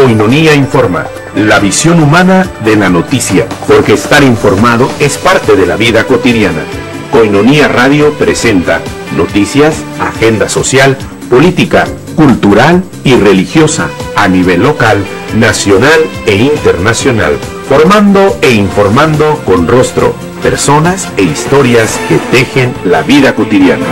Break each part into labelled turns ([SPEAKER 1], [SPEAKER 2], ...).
[SPEAKER 1] Koinonia Informa, la visión humana de la noticia, porque estar informado es parte de la vida cotidiana. Koinonia Radio presenta noticias, agenda social, política, cultural y religiosa a nivel local, nacional e internacional, formando e informando con rostro, personas e historias que tejen la vida cotidiana.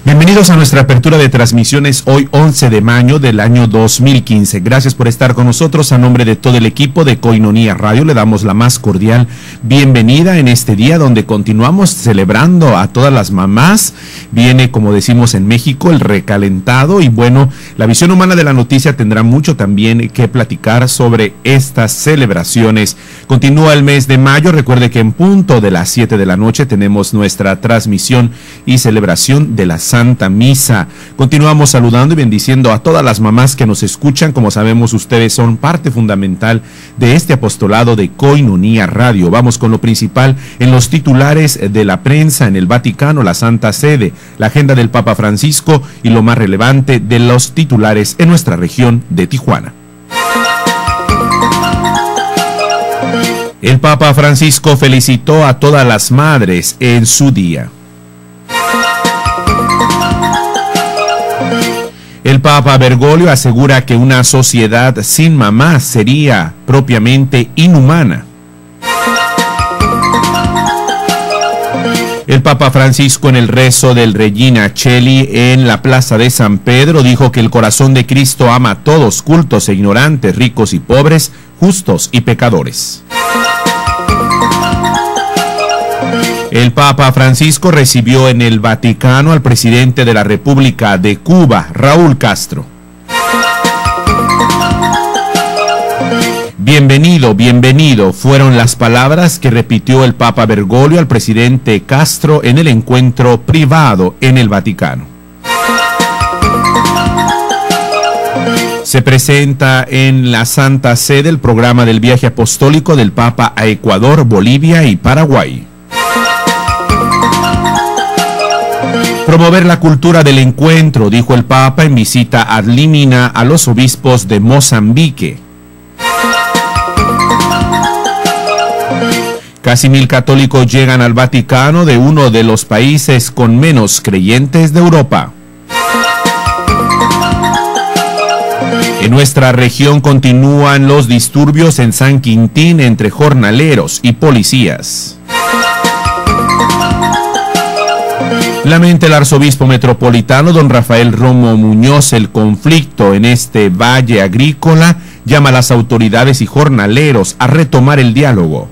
[SPEAKER 1] Bienvenidos a nuestra apertura de transmisiones hoy 11 de mayo del año 2015. Gracias por estar con nosotros. A nombre de todo el equipo de Koinonia Radio le damos la más cordial bienvenida en este día donde continuamos celebrando a todas las mamás. Viene, como decimos en México, el recalentado y bueno, la visión humana de la noticia tendrá mucho también que platicar sobre estas celebraciones. Continúa el mes de mayo. Recuerde que en punto de las 7 de la noche tenemos nuestra transmisión y celebración de la Santa Misa. Continuamos saludando y bendiciendo a todas las mamás que nos escuchan. Como sabemos, ustedes son parte fundamental de este apostolado de Koinonia Radio. Vamos con lo principal en los titulares de la prensa en el Vaticano, la Santa Sede, la agenda del Papa Francisco y lo más relevante de los titulares en nuestra región de Tijuana. El Papa Francisco felicitó a todas las madres en su día. El Papa Bergoglio asegura que una sociedad sin mamá sería propiamente inhumana. El Papa Francisco en el rezo del Regina Coeli en la Plaza de San Pedro dijo que el corazón de Cristo ama a todos, cultos e ignorantes, ricos y pobres, justos y pecadores. El Papa Francisco recibió en el Vaticano al presidente de la República de Cuba, Raúl Castro. Bienvenido, bienvenido, fueron las palabras que repitió el Papa Bergoglio al presidente Castro en el encuentro privado en el Vaticano. Se presenta en la Santa Sede el programa del viaje apostólico del Papa a Ecuador, Bolivia y Paraguay. Promover la cultura del encuentro, dijo el Papa en visita ad limina a los obispos de Mozambique. Casi 1000 católicos llegan al Vaticano de uno de los países con menos creyentes de Europa. En nuestra región continúan los disturbios en San Quintín entre jornaleros y policías. Lamenta el arzobispo metropolitano don Rafael Romo Muñoz el conflicto en este valle agrícola, llama a las autoridades y jornaleros a retomar el diálogo.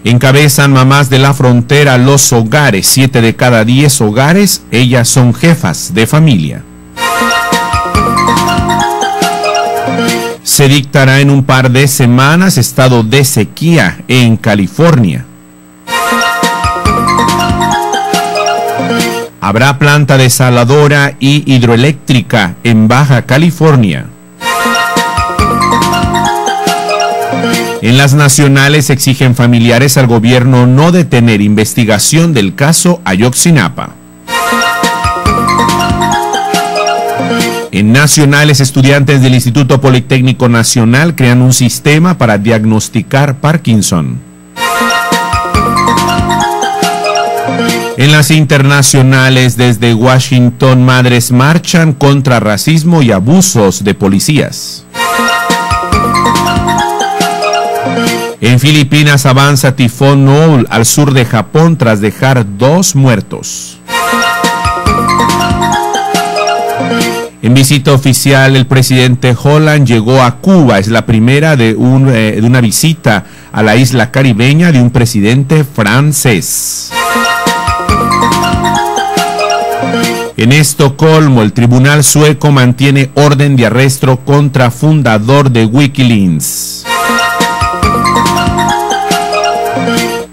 [SPEAKER 1] Encabezan mamás de la frontera los hogares, 7 de cada 10 hogares, ellas son jefas de familia. Se dictará en un par de semanas estado de sequía en California. Habrá planta desaladora y hidroeléctrica en Baja California. En las nacionales exigen familiares al gobierno no detener investigación del caso Ayotzinapa. En nacionales, estudiantes del Instituto Politécnico Nacional crean un sistema para diagnosticar Parkinson. En las internacionales, desde Washington, madres marchan contra racismo y abusos de policías. En Filipinas avanza tifón Noul al sur de Japón tras dejar 2 muertos. En visita oficial, el presidente Holland llegó a Cuba. Es la primera de una visita a la isla caribeña de un presidente francés. En Estocolmo, el tribunal sueco mantiene orden de arresto contra fundador de Wikileaks.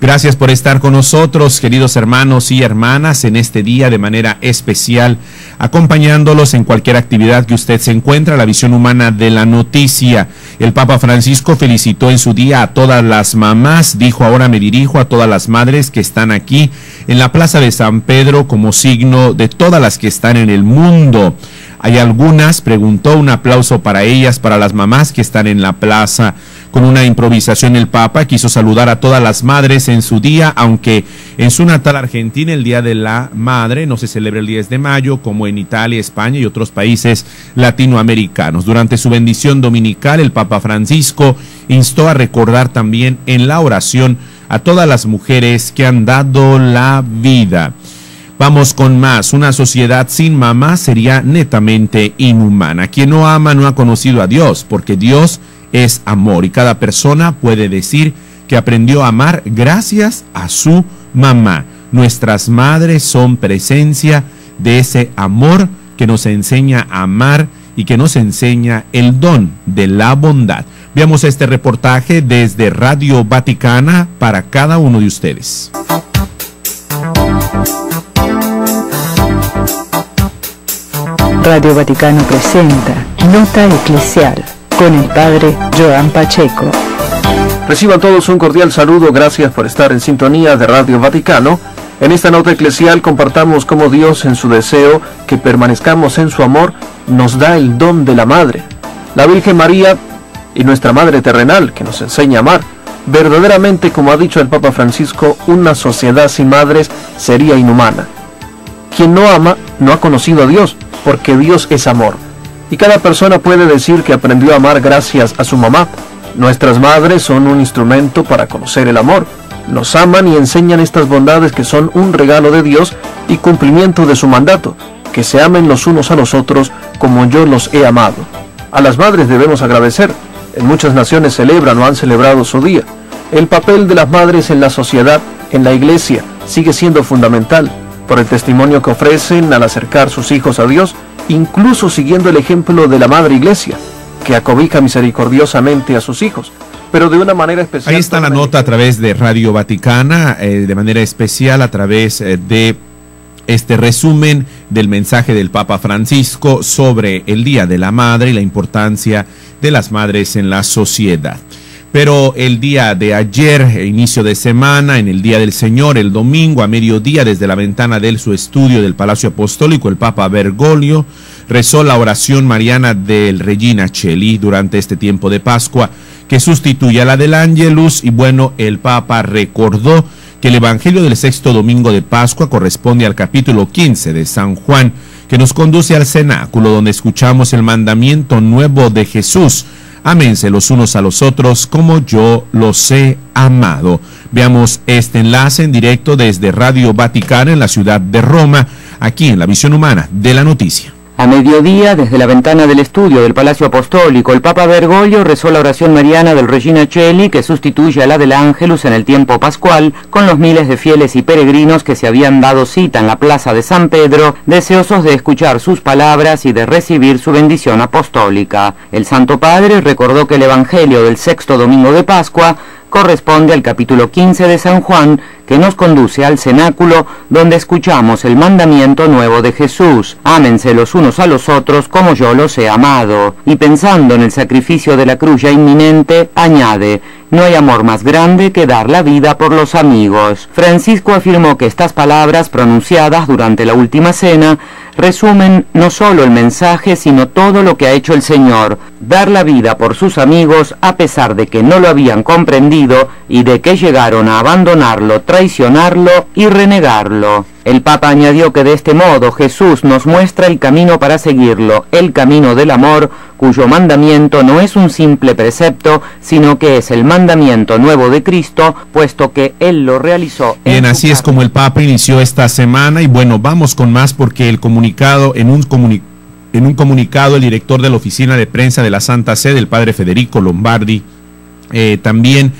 [SPEAKER 1] Gracias por estar con nosotros, queridos hermanos y hermanas, en este día de manera especial, acompañándolos en cualquier actividad que usted se encuentre. La visión humana de la noticia. El Papa Francisco felicitó en su día a todas las mamás. Dijo: ahora me dirijo a todas las madres que están aquí en la Plaza de San Pedro como signo de todas las que están en el mundo. Hay algunas, preguntó, un aplauso para ellas, para las mamás que están en la plaza. Con una improvisación, el Papa quiso saludar a todas las madres en su día, aunque en su natal Argentina el Día de la Madre no se celebra el 10 de mayo, como en Italia, España y otros países latinoamericanos. Durante su bendición dominical, el Papa Francisco instó a recordar también en la oración a todas las mujeres que han dado la vida. Vamos con más. Una sociedad sin mamá sería netamente inhumana. Quien no ama no ha conocido a Dios, porque Dios es amor y cada persona puede decir que aprendió a amar gracias a su mamá. Nuestras madres son presencia de ese amor que nos enseña a amar y que nos enseña el don de la bondad. Veamos este reportaje desde Radio Vaticana para cada uno de ustedes.
[SPEAKER 2] Radio Vaticano presenta Nota Eclesial con el Padre Joan Pacheco.
[SPEAKER 3] Reciban todos un cordial saludo, gracias por estar en sintonía de Radio Vaticano. En esta nota eclesial compartamos cómo Dios, en su deseo que permanezcamos en su amor, nos da el don de la Madre. La Virgen María y nuestra Madre terrenal, que nos enseña a amar. Verdaderamente, como ha dicho el Papa Francisco, una sociedad sin madres sería inhumana. Quien no ama no ha conocido a Dios, porque Dios es amor. Y cada persona puede decir que aprendió a amar gracias a su mamá. Nuestras madres son un instrumento para conocer el amor. Nos aman y enseñan estas bondades que son un regalo de Dios y cumplimiento de su mandato, que se amen los unos a los otros como yo los he amado. A las madres debemos agradecer. En muchas naciones celebran o han celebrado su día. El papel de las madres en la sociedad, en la iglesia, sigue siendo fundamental, por el testimonio que ofrecen al acercar sus hijos a Dios, incluso siguiendo el ejemplo de la Madre Iglesia, que acobija misericordiosamente a sus hijos, pero de una manera especial.
[SPEAKER 1] Ahí está la nota a través de Radio Vaticana, de manera especial a través de este resumen del mensaje del Papa Francisco sobre el Día de la Madre y la importancia de las madres en la sociedad. Pero el día de ayer, inicio de semana, en el Día del Señor, el domingo a mediodía, desde la ventana de su estudio del Palacio Apostólico, el Papa Bergoglio rezó la oración mariana del Regina Coeli durante este tiempo de Pascua, que sustituye a la del Ángelus. Y bueno, el Papa recordó que el Evangelio del sexto domingo de Pascua corresponde al capítulo 15 de San Juan, que nos conduce al cenáculo, donde escuchamos el mandamiento nuevo de Jesús: ámense los unos a los otros como yo los he amado. Veamos este enlace en directo desde Radio Vaticana en la ciudad de Roma, aquí en la visión humana de la noticia.
[SPEAKER 4] A mediodía, desde la ventana del estudio del Palacio Apostólico, el Papa Bergoglio rezó la oración mariana del Regina Coeli, que sustituye a la del Ángelus en el tiempo pascual, con los miles de fieles y peregrinos que se habían dado cita en la plaza de San Pedro, deseosos de escuchar sus palabras y de recibir su bendición apostólica. El Santo Padre recordó que el Evangelio del sexto domingo de Pascua corresponde al capítulo 15 de San Juan, que nos conduce al cenáculo, donde escuchamos el mandamiento nuevo de Jesús: ámense los unos a los otros como yo los he amado. Y pensando en el sacrificio de la cruz ya inminente, añade: no hay amor más grande que dar la vida por los amigos. Francisco afirmó que estas palabras, pronunciadas durante la última cena, resumen no solo el mensaje, sino todo lo que ha hecho el Señor: dar la vida por sus amigos a pesar de que no lo habían comprendido y de que llegaron a abandonarlo, traicionarlo y renegarlo. El Papa añadió que de este modo Jesús nos muestra el camino para seguirlo, el camino del amor, cuyo mandamiento no es un simple precepto, sino que es el mandamiento nuevo de Cristo, puesto que Él lo realizó.
[SPEAKER 1] Bien, así es como el Papa inició esta semana. Y bueno, vamos con más, porque el comunicado, en un comunicado, el director de la oficina de prensa de la Santa Sede, el padre Federico Lombardi, también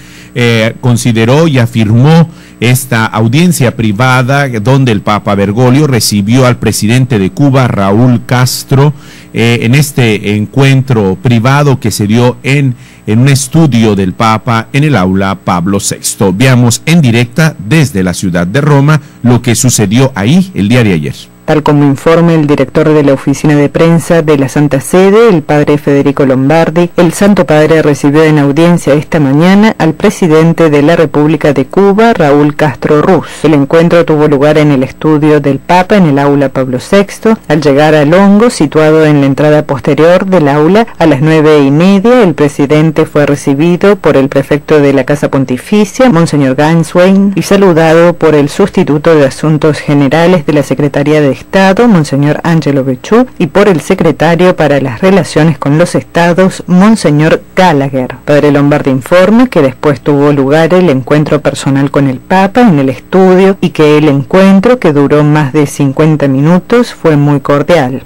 [SPEAKER 1] consideró y afirmó esta audiencia privada donde el Papa Bergoglio recibió al presidente de Cuba, Raúl Castro, en este encuentro privado que se dio en en un estudio del Papa en el aula Pablo VI. Veamos en directa desde la ciudad de Roma lo que sucedió ahí el día de ayer.
[SPEAKER 2] Tal como informa el director de la oficina de prensa de la Santa Sede, el padre Federico Lombardi, el Santo Padre recibió en audiencia esta mañana al presidente de la República de Cuba, Raúl Castro Ruz. El encuentro tuvo lugar en el estudio del Papa en el aula Pablo VI. Al llegar al hongo, situado en la entrada posterior del aula, a las 9:30, el presidente fue recibido por el prefecto de la Casa Pontificia, Monseñor Ganswein, y saludado por el sustituto de Asuntos Generales de la Secretaría de Estado, Monseñor Angelo Bechú, y por el secretario para las Relaciones con los Estados, Monseñor Gallagher. Padre Lombardi informa que después tuvo lugar el encuentro personal con el Papa en el estudio y que el encuentro, que duró más de 50 minutos, fue muy cordial.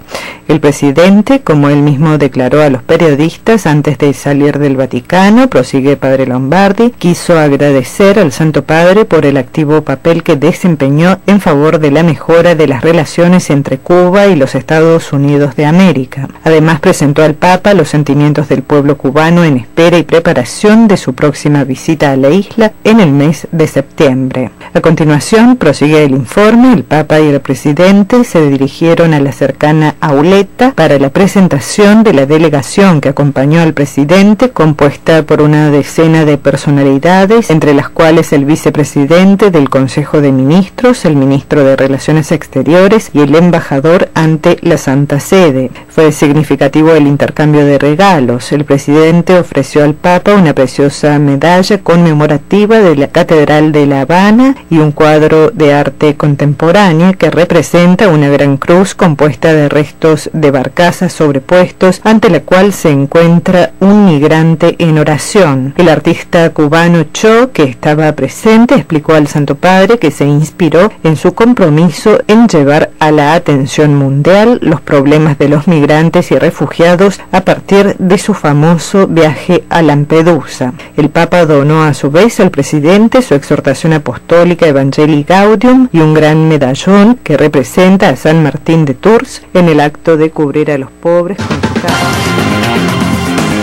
[SPEAKER 2] El presidente, como él mismo declaró a los periodistas antes de salir del Vaticano, prosigue Padre Lombardi, quiso agradecer al Santo Padre por el activo papel que desempeñó en favor de la mejora de las relaciones entre Cuba y los Estados Unidos de América. Además, presentó al Papa los sentimientos del pueblo cubano en espera y preparación de su próxima visita a la isla en el mes de septiembre. A continuación, prosigue el informe, el Papa y el presidente se dirigieron a la cercana auleta para la presentación de la delegación que acompañó al presidente, compuesta por una decena de personalidades, entre las cuales el vicepresidente del Consejo de Ministros, el ministro de Relaciones Exteriores y el embajador ante la Santa Sede. Fue significativo el intercambio de regalos. El presidente ofreció al Papa una preciosa medalla conmemorativa de la Catedral de La Habana y un cuadro de arte contemporánea que representa una gran cruz compuesta de restos de barcazas sobrepuestos, ante la cual se encuentra un migrante en oración. El artista cubano Cho, que estaba presente, explicó al Santo Padre que se inspiró en su compromiso en llevar a la atención mundial los problemas de los migrantes y refugiados a partir de su famoso viaje a Lampedusa. El Papa donó a su vez al presidente su exhortación apostólica Evangelii Gaudium y un gran medallón que representa a San Martín de Tours en el acto de cubrir a los pobres con su cara.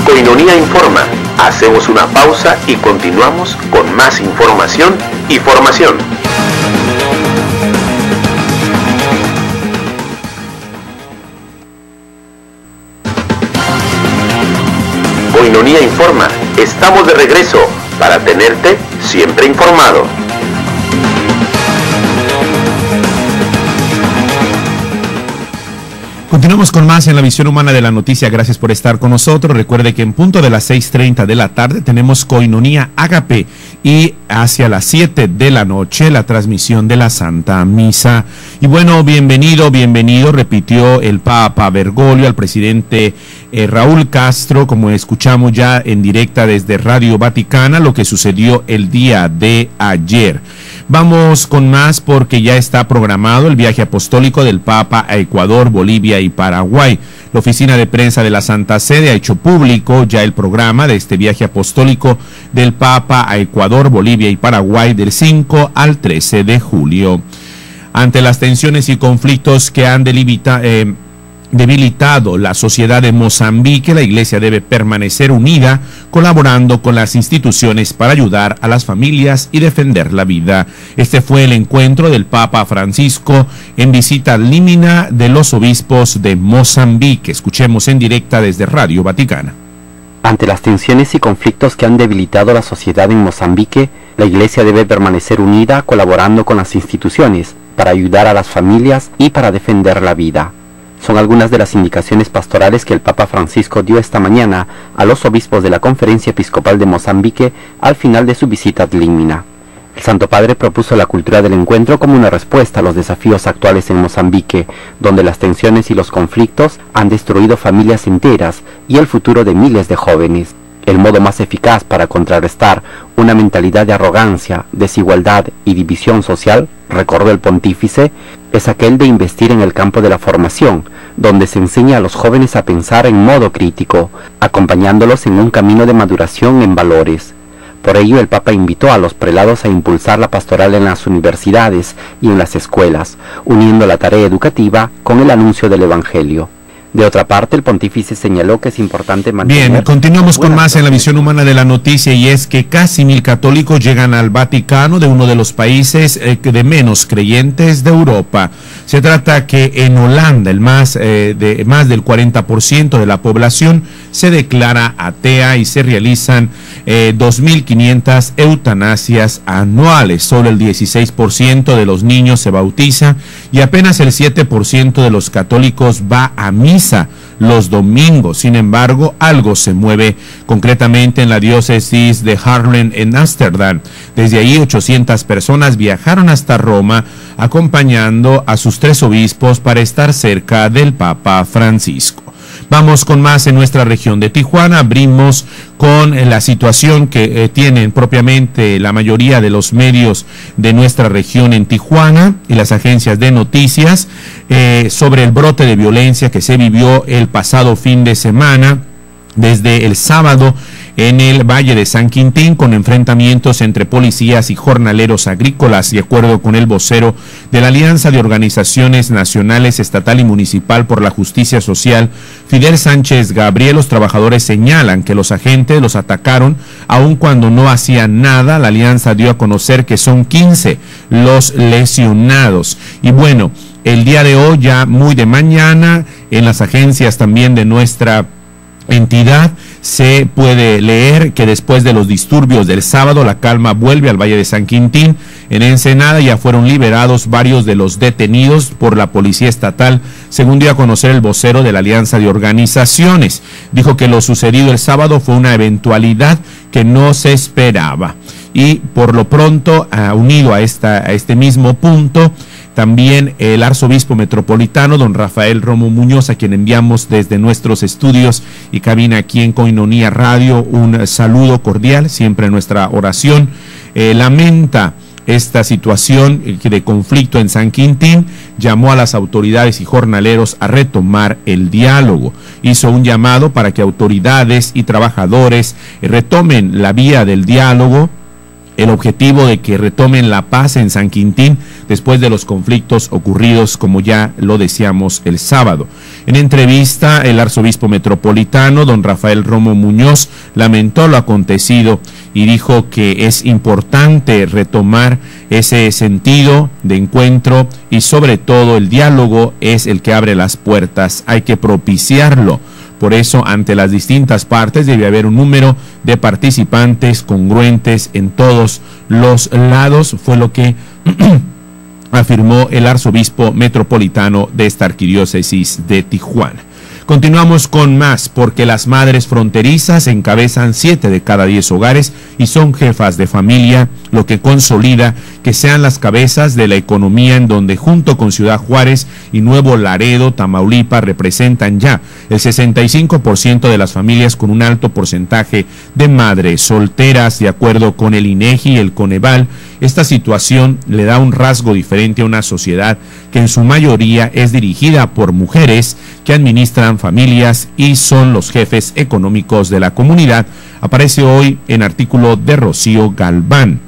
[SPEAKER 5] Koinonia informa. Hacemos una pausa y continuamos con más información y formación. Koinonia informa. Estamos de regreso para tenerte siempre informado.
[SPEAKER 1] Continuamos con más en la visión humana de la noticia. Gracias por estar con nosotros. Recuerde que en punto de las 6:30 de la tarde tenemos Koinonia Ágape y hacia las 7 de la noche la transmisión de la Santa Misa. Y bueno, bienvenido, repitió el Papa Bergoglio al presidente Raúl Castro, como escuchamos ya en directa desde Radio Vaticana, lo que sucedió el día de ayer. Vamos con más porque ya está programado el viaje apostólico del Papa a Ecuador, Bolivia y Paraguay. La oficina de prensa de la Santa Sede ha hecho público ya el programa de este viaje apostólico del Papa a Ecuador, Bolivia y Paraguay del 5 al 13 de julio. Ante las tensiones y conflictos que han debilitado la sociedad de Mozambique, la Iglesia debe permanecer unida, colaborando con las instituciones para ayudar a las familias y defender la vida. Este fue el encuentro del Papa Francisco en visita límina de los obispos de Mozambique. Escuchemos en directa desde Radio Vaticana.
[SPEAKER 6] Ante las tensiones y conflictos que han debilitado la sociedad en Mozambique, la Iglesia debe permanecer unida, colaborando con las instituciones para ayudar a las familias y para defender la vida. Son algunas de las indicaciones pastorales que el Papa Francisco dio esta mañana a los obispos de la Conferencia Episcopal de Mozambique al final de su visita ad limina. El Santo Padre propuso la cultura del encuentro como una respuesta a los desafíos actuales en Mozambique, donde las tensiones y los conflictos han destruido familias enteras y el futuro de miles de jóvenes. El modo más eficaz para contrarrestar una mentalidad de arrogancia, desigualdad y división social, recordó el pontífice, es aquel de investir en el campo de la formación, donde se enseña a los jóvenes a pensar en modo crítico, acompañándolos en un camino de maduración en valores. Por ello, el Papa invitó a los prelados a impulsar la pastoral en las universidades y en las escuelas, uniendo la tarea educativa con el anuncio del Evangelio. De otra parte, el pontífice señaló que es importante mantener...
[SPEAKER 1] Bien, continuamos con más en la visión humana de la noticia, y es que casi 1,000 católicos llegan al Vaticano, de uno de los países de menos creyentes de Europa. Se trata que en Holanda más del 40% de la población se declara atea y se realizan 2.500 eutanasias anuales. Solo el 16% de los niños se bautiza y apenas el 7% de los católicos va a misa los domingos. Sin embargo, algo se mueve concretamente en la diócesis de Haarlem en Ámsterdam. Desde ahí 800 personas viajaron hasta Roma acompañando a sus 3 obispos para estar cerca del Papa Francisco. Vamos con más en nuestra región de Tijuana. Abrimos con la situación que tienen propiamente la mayoría de los medios de nuestra región en Tijuana y las agencias de noticias sobre el brote de violencia que se vivió el pasado fin de semana, desde el sábado en el Valle de San Quintín, con enfrentamientos entre policías y jornaleros agrícolas. De acuerdo con el vocero de la Alianza de Organizaciones Nacionales, Estatal y Municipal por la Justicia Social, Fidel Sánchez Gabriel, los trabajadores señalan que los agentes los atacaron aun cuando no hacían nada. La alianza dio a conocer que son 15 los lesionados. Y bueno, el día de hoy, ya muy de mañana, en las agencias también de nuestra entidad se puede leer que después de los disturbios del sábado, la calma vuelve al Valle de San Quintín. En Ensenada ya fueron liberados varios de los detenidos por la Policía Estatal, según dio a conocer el vocero de la Alianza de Organizaciones. Dijo que lo sucedido el sábado fue una eventualidad que no se esperaba. Y por lo pronto, unido a este mismo punto, también el arzobispo metropolitano, don Rafael Romo Muñoz, a quien enviamos desde nuestros estudios y cabina aquí en Koinonia Radio un saludo cordial, siempre nuestra oración, lamenta esta situación de conflicto en San Quintín, llamó a las autoridades y jornaleros a retomar el diálogo. Hizo un llamado para que autoridades y trabajadores retomen la vía del diálogo, el objetivo de que retomen la paz en San Quintín después de los conflictos ocurridos, como ya lo decíamos el sábado. En entrevista, el arzobispo metropolitano, don Rafael Romo Muñoz, lamentó lo acontecido y dijo que es importante retomar ese sentido de encuentro y sobre todo el diálogo es el que abre las puertas, hay que propiciarlo. Por eso, ante las distintas partes debe haber un número de participantes congruentes en todos los lados, fue lo que afirmó el arzobispo metropolitano de esta arquidiócesis de Tijuana. Continuamos con más, porque las madres fronterizas encabezan 7 de cada 10 hogares y son jefas de familia, lo que consolida que sean las cabezas de la economía, en donde junto con Ciudad Juárez y Nuevo Laredo, Tamaulipas, representan ya el 65% de las familias con un alto porcentaje de madres solteras. De acuerdo con el INEGI y el Coneval, esta situación le da un rasgo diferente a una sociedad que en su mayoría es dirigida por mujeres que administran familias y son los jefes económicos de la comunidad. Aparece hoy en artículo de Rocío Galván.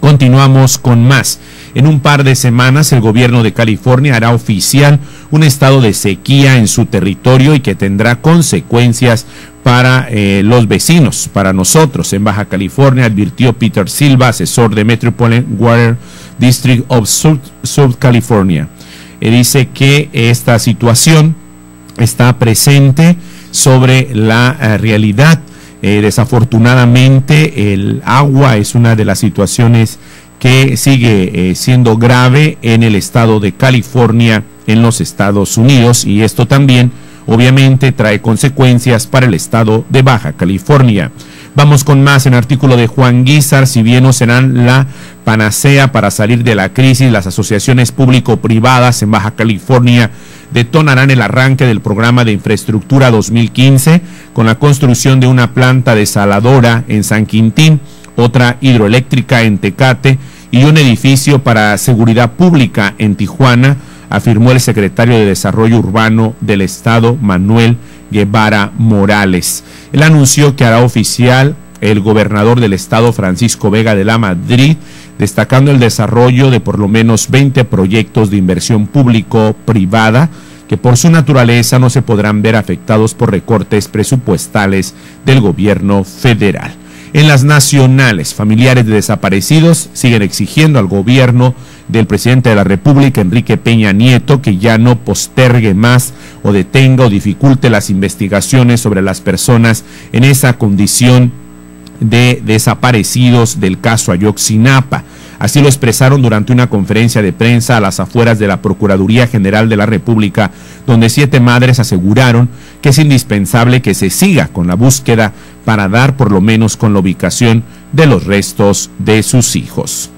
[SPEAKER 1] Continuamos con más. En un par de semanas el gobierno de California hará oficial un estado de sequía en su territorio y que tendrá consecuencias para los vecinos, para nosotros en Baja California, advirtió Peter Silva, asesor de Metropolitan Water District of South California. Dice que esta situación está presente sobre la realidad. Desafortunadamente el agua es una de las situaciones que sigue siendo grave en el estado de California, en los Estados Unidos, y esto también obviamente trae consecuencias para el estado de Baja California. Vamos con más en artículo de Juan Guízar. Si bien no serán la panacea para salir de la crisis, las asociaciones público-privadas en Baja California detonarán el arranque del programa de infraestructura 2015 con la construcción de una planta desaladora en San Quintín, otra hidroeléctrica en Tecate y un edificio para seguridad pública en Tijuana, afirmó el secretario de Desarrollo Urbano del Estado, Manuel Guevara Morales. Él anunció que hará oficial el gobernador del estado, Francisco Vega de la Madrid, destacando el desarrollo de por lo menos 20 proyectos de inversión público-privada que por su naturaleza no se podrán ver afectados por recortes presupuestales del gobierno federal. En las nacionales, familiares de desaparecidos siguen exigiendo al gobierno del presidente de la República, Enrique Peña Nieto, que ya no postergue más o detenga o dificulte las investigaciones sobre las personas en esa condición de desaparecidos del caso Ayotzinapa. Así lo expresaron durante una conferencia de prensa a las afueras de la Procuraduría General de la República, donde 7 madres aseguraron que es indispensable que se siga con la búsqueda para dar por lo menos con la ubicación de los restos de sus hijos.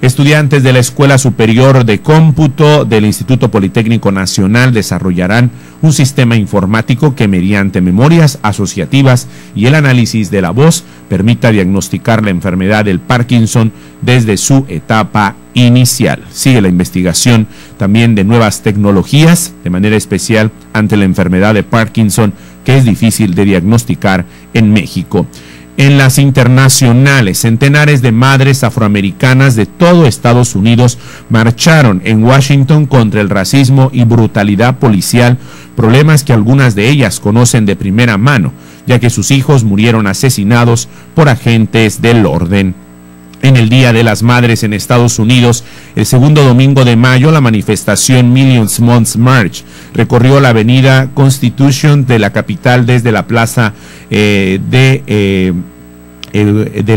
[SPEAKER 1] Estudiantes de la Escuela Superior de Cómputo del Instituto Politécnico Nacional desarrollarán un sistema informático que mediante memorias asociativas y el análisis de la voz permita diagnosticar la enfermedad del Parkinson desde su etapa inicial. Sigue la investigación también de nuevas tecnologías, de manera especial ante la enfermedad de Parkinson, que es difícil de diagnosticar en México. En las internacionales, centenares de madres afroamericanas de todo Estados Unidos marcharon en Washington contra el racismo y brutalidad policial, problemas que algunas de ellas conocen de primera mano, ya que sus hijos murieron asesinados por agentes del orden. En el Día de las Madres en Estados Unidos, el segundo domingo de mayo, la manifestación Millions Months March recorrió la avenida Constitution de la capital desde la plaza del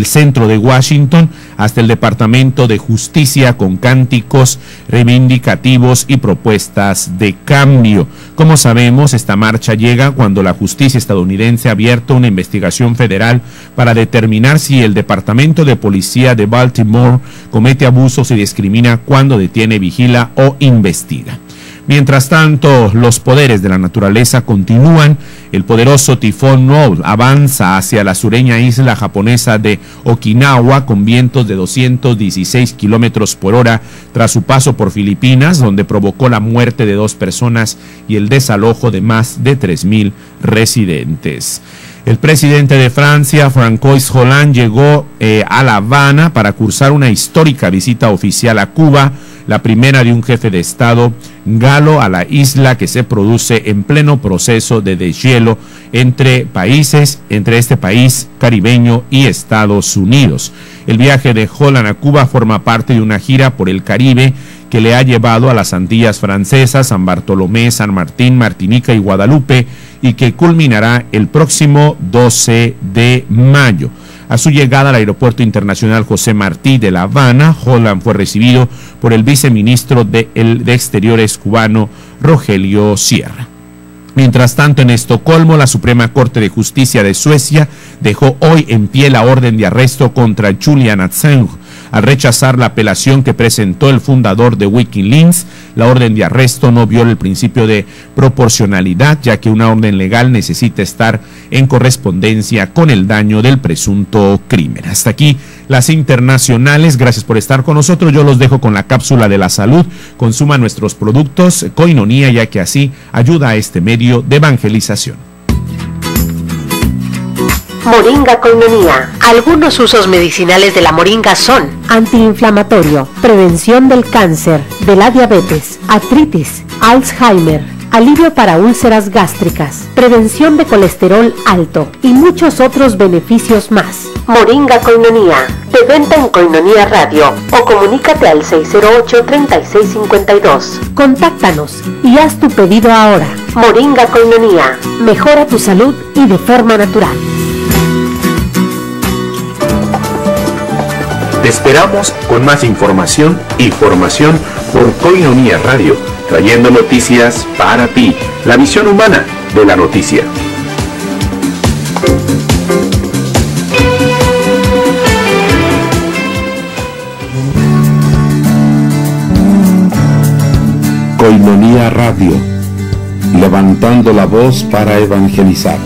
[SPEAKER 1] centro de Washington hasta el Departamento de Justicia, con cánticos reivindicativos y propuestas de cambio. Como sabemos, esta marcha llega cuando la justicia estadounidense ha abierto una investigación federal para determinar si el Departamento de Policía de Baltimore comete abusos y discrimina cuando detiene, vigila o investiga. Mientras tanto, los poderes de la naturaleza continúan. El poderoso tifón Noel avanza hacia la sureña isla japonesa de Okinawa con vientos de 216 kilómetros por hora tras su paso por Filipinas, donde provocó la muerte de 2 personas y el desalojo de más de 3,000 residentes. El presidente de Francia, François Hollande, llegó a La Habana para cursar una histórica visita oficial a Cuba, la primera de un jefe de Estado galo a la isla, que se produce en pleno proceso de deshielo entre este país caribeño y Estados Unidos. El viaje de Hollande a Cuba forma parte de una gira por el Caribe que le ha llevado a las Antillas Francesas, San Bartolomé, San Martín, Martinica y Guadalupe, y que culminará el próximo 12 de mayo. A su llegada al Aeropuerto Internacional José Martí de La Habana, Hollande fue recibido por el viceministro de Exteriores cubano, Rogelio Sierra. Mientras tanto, en Estocolmo, la Suprema Corte de Justicia de Suecia dejó hoy en pie la orden de arresto contra Julian Assange. Al rechazar la apelación que presentó el fundador de Wikileaks, la orden de arresto no viola el principio de proporcionalidad, ya que una orden legal necesita estar en correspondencia con el daño del presunto crimen. Hasta aquí las internacionales. Gracias por estar con nosotros. Yo los dejo con la cápsula de la salud. Consuma nuestros productos Koinonia, ya que así ayuda a este medio de evangelización.
[SPEAKER 7] Moringa Koinonia. Algunos usos medicinales de la moringa son: antiinflamatorio, prevención del cáncer, de la diabetes, artritis, Alzheimer, alivio para úlceras gástricas, prevención de colesterol alto y muchos otros beneficios más. Moringa Koinonia, de venta en Koinonia Radio, o comunícate al 608-3652. Contáctanos y haz tu pedido ahora. Moringa Koinonia, mejora tu salud y de forma natural.
[SPEAKER 5] Te esperamos con más información y formación por Koinonia Radio, trayendo noticias para ti, la visión humana de la noticia.
[SPEAKER 8] Koinonia Radio, levantando la voz para evangelizar.